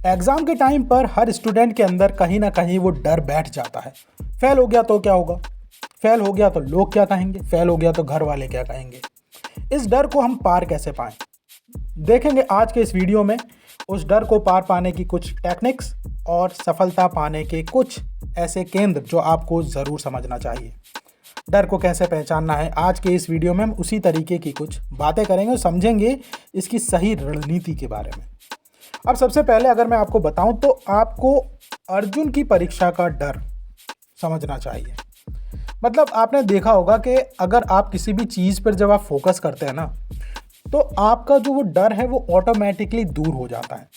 Exam के time पर हर student के अंदर कहीं ना कहीं वो डर बैठ जाता है। फेल हो गया तो क्या होगा, फेल हो गया तो लोग क्या कहेंगे, फेल हो गया तो घर वाले क्या कहेंगे। इस डर को हम पार कैसे पाएं, देखेंगे आज के इस वीडियो में। उस डर को पार पाने की कुछ टेक्निक्स और सफलता पाने के कुछ ऐसे केंद्र जो आपको ज़रूर समझना चाहिए। डर को कैसे पहचानना है, आज के इस वीडियो में हम उसी तरीके की कुछ बातें करेंगे और समझेंगे इसकी सही रणनीति के बारे में। अब सबसे पहले अगर मैं आपको बताऊं तो आपको अर्जुन की परीक्षा का डर समझना चाहिए। मतलब आपने देखा होगा कि अगर आप किसी भी चीज़ पर जब आप फोकस करते हैं ना, तो आपका जो वो डर है वो ऑटोमेटिकली दूर हो जाता है।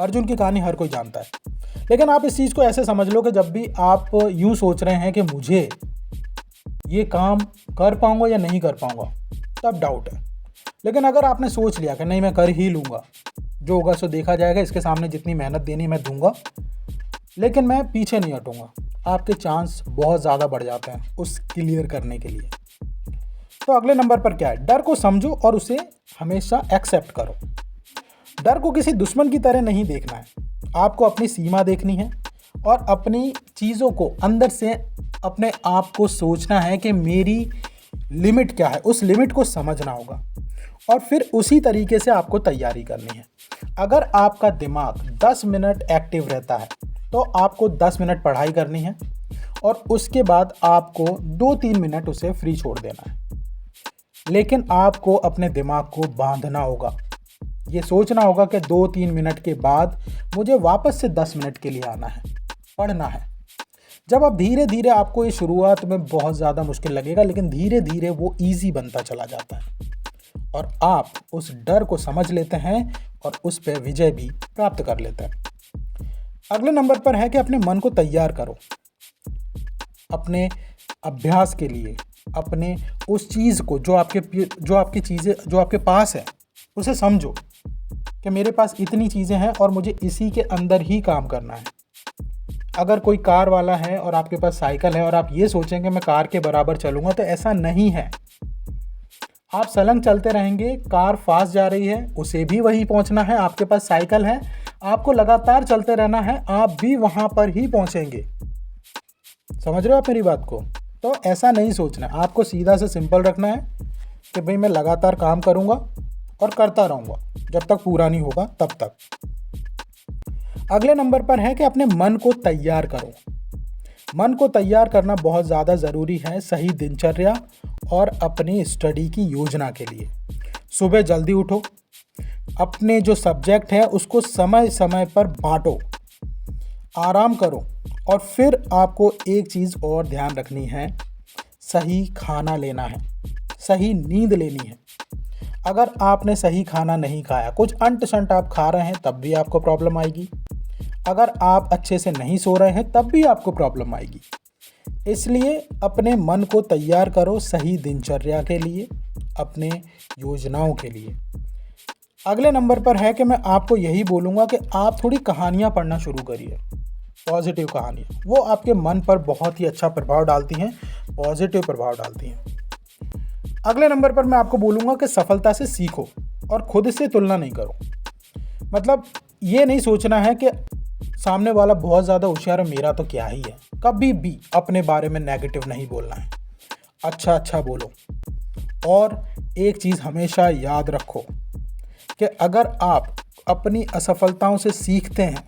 अर्जुन की कहानी हर कोई जानता है, लेकिन आप इस चीज़ को ऐसे समझ लो कि जब भी आप यूँ सोच रहे हैं कि मुझे ये काम कर पाऊंगा या नहीं कर पाऊंगा, तब डाउट है। लेकिन अगर आपने सोच लिया कि नहीं मैं कर ही लूँगा, जो होगा सो देखा जाएगा, इसके सामने जितनी मेहनत देनी मैं दूंगा, लेकिन मैं पीछे नहीं हटूंगा, आपके चांस बहुत ज़्यादा बढ़ जाते हैं उस क्लियर करने के लिए। तो अगले नंबर पर क्या है, डर को समझो और उसे हमेशा एक्सेप्ट करो। डर को किसी दुश्मन की तरह नहीं देखना है, आपको अपनी सीमा देखनी है और अपनी चीज़ों को अंदर से अपने आप को सोचना है कि मेरी लिमिट क्या है, उस लिमिट को समझना होगा और फिर उसी तरीके से आपको तैयारी करनी है। अगर आपका दिमाग 10 मिनट एक्टिव रहता है तो आपको 10 मिनट पढ़ाई करनी है और उसके बाद आपको 2-3 मिनट उसे फ्री छोड़ देना है। लेकिन आपको अपने दिमाग को बांधना होगा, ये सोचना होगा कि 2-3 मिनट के बाद मुझे वापस से 10 मिनट के लिए आना है, पढ़ना है। जब आप धीरे धीरे, आपको ये शुरुआत में बहुत ज़्यादा मुश्किल लगेगा, लेकिन धीरे धीरे वो ईजी बनता चला जाता है और आप उस डर को समझ लेते हैं और उस पर विजय भी प्राप्त कर लेते हैं। अगले नंबर पर है कि अपने मन को तैयार करो अपने अभ्यास के लिए, अपने उस चीज़ को जो आपकी चीज़ें जो आपके पास है उसे समझो कि मेरे पास इतनी चीज़ें हैं और मुझे इसी के अंदर ही काम करना है। अगर कोई कार वाला है और आपके पास साइकिल है और आप ये सोचेंगे मैं कार के बराबर चलूँगा, तो ऐसा नहीं है। आप सलंग चलते रहेंगे, कार फास्ट जा रही है, उसे भी वहीं पहुंचना है। आपके पास साइकिल है, आपको लगातार चलते रहना है, आप भी वहां पर ही पहुंचेंगे। समझ रहे हो आप मेरी बात को? तो ऐसा नहीं सोचना है, आपको सीधा से सिंपल रखना है कि भाई मैं लगातार काम करूंगा और करता रहूंगा जब तक पूरा नहीं होगा तब तक। अगले नंबर पर है कि अपने मन को तैयार करो। मन को तैयार करना बहुत ज़्यादा ज़रूरी है सही दिनचर्या और अपनी स्टडी की योजना के लिए। सुबह जल्दी उठो, अपने जो सब्जेक्ट है उसको समय समय पर बांटो, आराम करो और फिर आपको एक चीज़ और ध्यान रखनी है, सही खाना लेना है, सही नींद लेनी है। अगर आपने सही खाना नहीं खाया, कुछ अंट शंट आप खा रहे हैं, तब भी आपको प्रॉब्लम आएगी। अगर आप अच्छे से नहीं सो रहे हैं तब भी आपको प्रॉब्लम आएगी। इसलिए अपने मन को तैयार करो सही दिनचर्या के लिए, अपने योजनाओं के लिए। अगले नंबर पर है कि मैं आपको यही बोलूँगा कि आप थोड़ी कहानियाँ पढ़ना शुरू करिए, पॉजिटिव कहानियाँ। वो आपके मन पर बहुत ही अच्छा प्रभाव डालती हैं, पॉजिटिव प्रभाव डालती हैं। अगले नंबर पर मैं आपको बोलूँगा कि सफलता से सीखो और खुद से तुलना नहीं करो। मतलब ये नहीं सोचना है कि सामने वाला बहुत ज़्यादा होशियार है, मेरा तो क्या ही है। कभी भी अपने बारे में नेगेटिव नहीं बोलना है, अच्छा अच्छा बोलो। और एक चीज़ हमेशा याद रखो कि अगर आप अपनी असफलताओं से सीखते हैं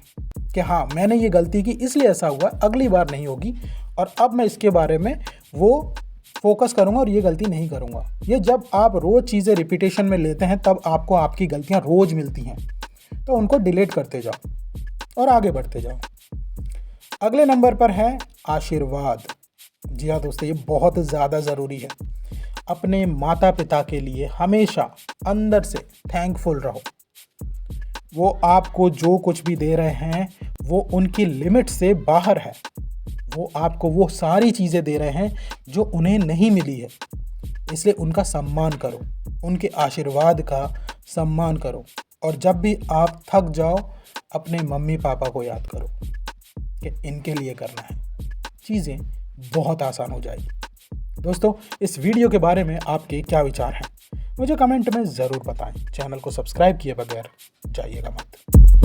कि हाँ मैंने ये गलती की इसलिए ऐसा हुआ, अगली बार नहीं होगी और अब मैं इसके बारे में वो फोकस करूँगा और ये गलती नहीं करूँगा। ये जब आप रोज़ चीज़ें रिपीटेशन में लेते हैं तब आपको आपकी गलतियाँ रोज़ मिलती हैं, तो उनको डिलीट करते जाओ और आगे बढ़ते जाओ। अगले नंबर पर है आशीर्वाद। जी हाँ दोस्तों, ये बहुत ज़्यादा ज़रूरी है। अपने माता पिता के लिए हमेशा अंदर से थैंकफुल रहो। वो आपको जो कुछ भी दे रहे हैं वो उनकी लिमिट से बाहर है। वो आपको वो सारी चीज़ें दे रहे हैं जो उन्हें नहीं मिली है, इसलिए उनका सम्मान करो, उनके आशीर्वाद का सम्मान करो। और जब भी आप थक जाओ, अपने मम्मी पापा को याद करो कि इनके लिए करना है, चीज़ें बहुत आसान हो जाएगी। दोस्तों, इस वीडियो के बारे में आपके क्या विचार हैं? मुझे कमेंट में ज़रूर बताएं। चैनल को सब्सक्राइब किए बगैर जाइएगा मत।